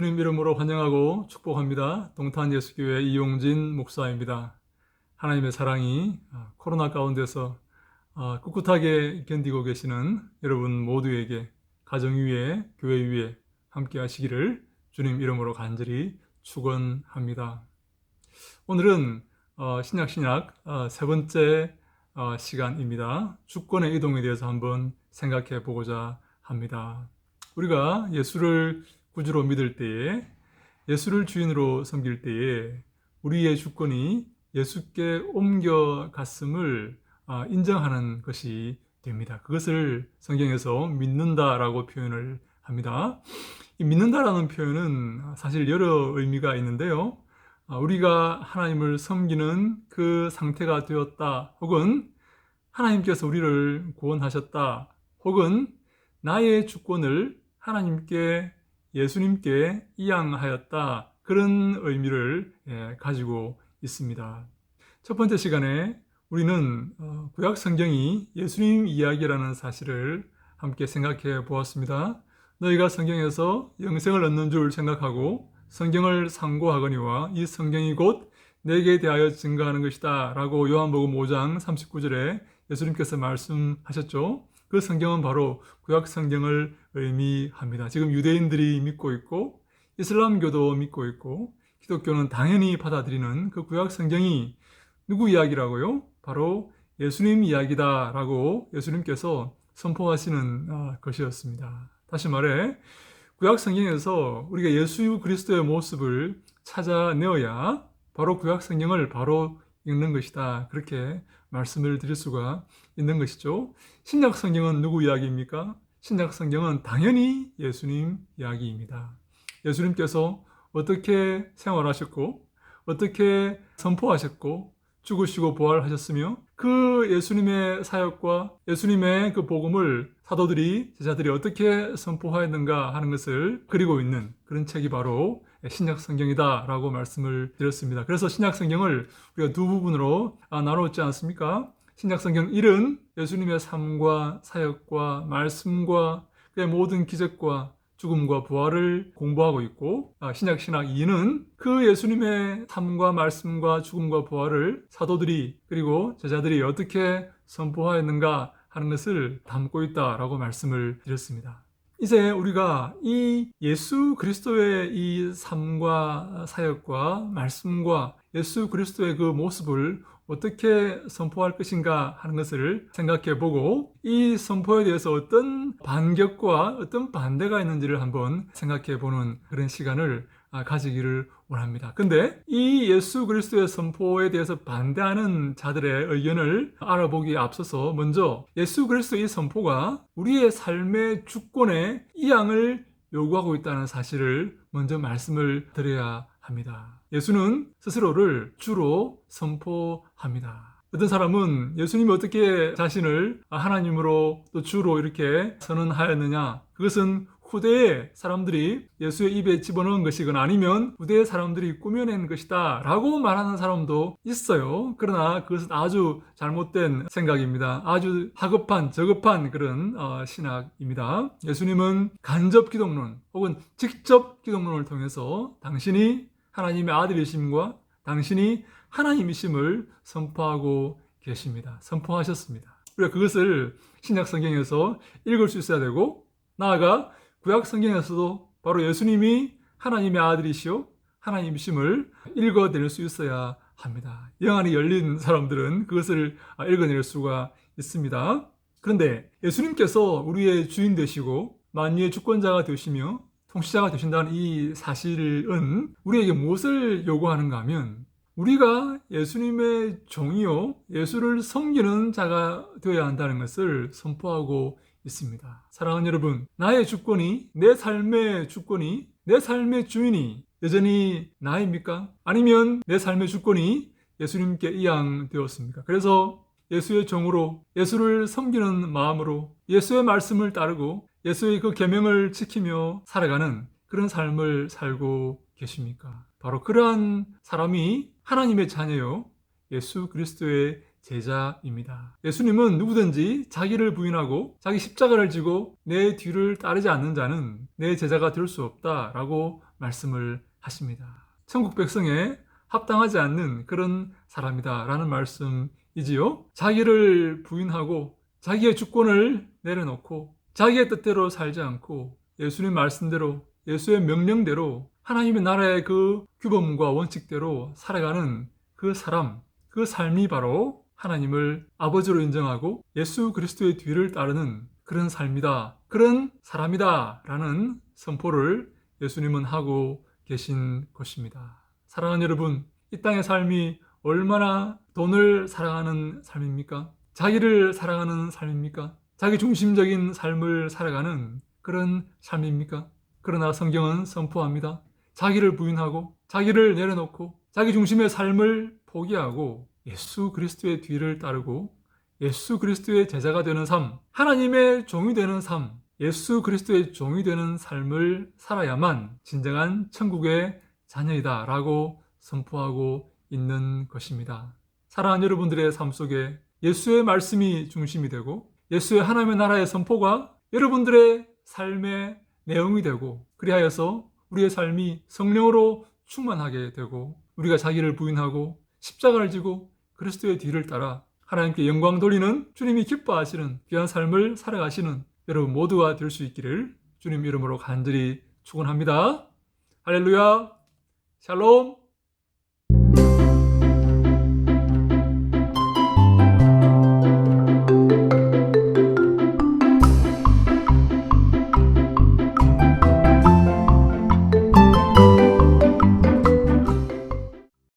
주님 이름으로 환영하고 축복합니다. 동탄 예수교회 이용진 목사입니다. 하나님의 사랑이 코로나 가운데서 꿋꿋하게 견디고 계시는 여러분 모두에게 가정 위에 교회 위에 함께 하시기를 주님 이름으로 간절히 축원합니다. 오늘은 신약 세 번째 시간입니다. 주권의 이동에 대해서 한번 생각해 보고자 합니다. 우리가 예수를 구주로 믿을 때에, 예수를 주인으로 섬길 때에 우리의 주권이 예수께 옮겨갔음을 인정하는 것이 됩니다. 그것을 성경에서 믿는다라고 표현을 합니다. 이 믿는다라는 표현은 사실 여러 의미가 있는데요. 우리가 하나님을 섬기는 그 상태가 되었다, 혹은 하나님께서 우리를 구원하셨다, 혹은 나의 주권을 하나님께, 예수님께 이양하였다, 그런 의미를 가지고 있습니다. 첫 번째 시간에 우리는 구약 성경이 예수님 이야기라는 사실을 함께 생각해 보았습니다. 너희가 성경에서 영생을 얻는 줄 생각하고 성경을 상고하거니와 이 성경이 곧 내게 대하여 증거하는 것이다 라고 요한복음 5장 39절에 예수님께서 말씀하셨죠. 그 성경은 바로 구약 성경을 의미합니다. 지금 유대인들이 믿고 있고 이슬람교도 믿고 있고 기독교는 당연히 받아들이는 그 구약 성경이 누구 이야기라고요? 바로 예수님 이야기다 라고 예수님께서 선포하시는 것이었습니다. 다시 말해 구약 성경에서 우리가 예수 그리스도의 모습을 찾아내어야 바로 구약 성경을 바로 읽는 것이다, 그렇게 말씀을 드릴 수가 있는 것이죠. 신약 성경은 누구 이야기입니까? 신약 성경은 당연히 예수님 이야기입니다. 예수님께서 어떻게 생활하셨고 어떻게 선포하셨고 죽으시고 부활하셨으며 그 예수님의 사역과 예수님의 그 복음을 사도들이, 제자들이 어떻게 선포하였는가 하는 것을 그리고 있는 그런 책이 바로 신약 성경이다 라고 말씀을 드렸습니다. 그래서 신약 성경을 우리가 두 부분으로 나누었지 않습니까? 신약 성경 1은 예수님의 삶과 사역과 말씀과 그의 모든 기적과 죽음과 부활을 공부하고 있고, 신약 2는 그 예수님의 삶과 말씀과 죽음과 부활을 사도들이 그리고 제자들이 어떻게 선포하였는가 하는 것을 담고 있다라고 말씀을 드렸습니다. 이제 우리가 이 예수 그리스도의 이 삶과 사역과 말씀과 예수 그리스도의 그 모습을 어떻게 선포할 것인가 하는 것을 생각해 보고, 이 선포에 대해서 어떤 반격과 어떤 반대가 있는지를 한번 생각해 보는 그런 시간을 가지기를 원합니다. 근데 이 예수 그리스도의 선포에 대해서 반대하는 자들의 의견을 알아보기에 앞서서 먼저 예수 그리스도의 선포가 우리의 삶의 주권에 이양을 요구하고 있다는 사실을 먼저 말씀을 드려야 합니다. 예수는 스스로를 주로 선포합니다. 어떤 사람은 예수님이 어떻게 자신을 하나님으로 또 주로 이렇게 선언하였느냐, 그것은 후대의 사람들이 예수의 입에 집어넣은 것이거나 아니면 후대의 사람들이 꾸며낸 것이다 라고 말하는 사람도 있어요. 그러나 그것은 아주 잘못된 생각입니다. 아주 하급한, 저급한 그런 신학입니다. 예수님은 간접 기독론 혹은 직접 기독론을 통해서 당신이 하나님의 아들이심과 당신이 하나님이심을 선포하고 계십니다. 선포하셨습니다. 우리가 그것을 신약 성경에서 읽을 수 있어야 되고, 나아가 구약 성경에서도 바로 예수님이 하나님의 아들이시오 하나님이심을 읽어낼 수 있어야 합니다. 영안이 열린 사람들은 그것을 읽어낼 수가 있습니다. 그런데 예수님께서 우리의 주인 되시고 만유의 주권자가 되시며 통치자가 되신다는 이 사실은 우리에게 무엇을 요구하는가 하면, 우리가 예수님의 종이요 예수를 섬기는 자가 되어야 한다는 것을 선포하고 있습니다. 사랑하는 여러분, 나의 주권이, 내 삶의 주권이, 내 삶의 주인이 여전히 나입니까? 아니면 내 삶의 주권이 예수님께 이양되었습니까? 그래서 예수의 종으로, 예수를 섬기는 마음으로 예수의 말씀을 따르고 예수의 그 계명을 지키며 살아가는 그런 삶을 살고 계십니까? 바로 그러한 사람이 하나님의 자녀요 예수 그리스도의 제자입니다. 예수님은 누구든지 자기를 부인하고 자기 십자가를 지고 내 뒤를 따르지 않는 자는 내 제자가 될 수 없다라고 말씀을 하십니다. 천국 백성에 합당하지 않는 그런 사람이다라는 말씀이지요. 자기를 부인하고 자기의 주권을 내려놓고 자기의 뜻대로 살지 않고 예수님 말씀대로 예수의 명령대로 하나님의 나라의 그 규범과 원칙대로 살아가는 그 사람, 그 삶이 바로 하나님을 아버지로 인정하고 예수 그리스도의 뒤를 따르는 그런 삶이다, 그런 사람이다 라는 선포를 예수님은 하고 계신 것입니다. 사랑하는 여러분, 이 땅의 삶이 얼마나 돈을 사랑하는 삶입니까? 자기를 사랑하는 삶입니까? 자기 중심적인 삶을 살아가는 그런 삶입니까? 그러나 성경은 선포합니다. 자기를 부인하고 자기를 내려놓고 자기 중심의 삶을 포기하고 예수 그리스도의 뒤를 따르고 예수 그리스도의 제자가 되는 삶, 하나님의 종이 되는 삶, 예수 그리스도의 종이 되는 삶을 살아야만 진정한 천국의 자녀이다 라고 선포하고 있는 것입니다. 사랑하는 여러분들의 삶 속에 예수의 말씀이 중심이 되고 예수의 하나님의 나라의 선포가 여러분들의 삶의 내용이 되고 그리하여서 우리의 삶이 성령으로 충만하게 되고 우리가 자기를 부인하고 십자가를 지고 그리스도의 뒤를 따라 하나님께 영광 돌리는 주님이 기뻐하시는 귀한 삶을 살아가시는 여러분 모두가 될 수 있기를 주님 이름으로 간절히 축원합니다. 할렐루야, 샬롬.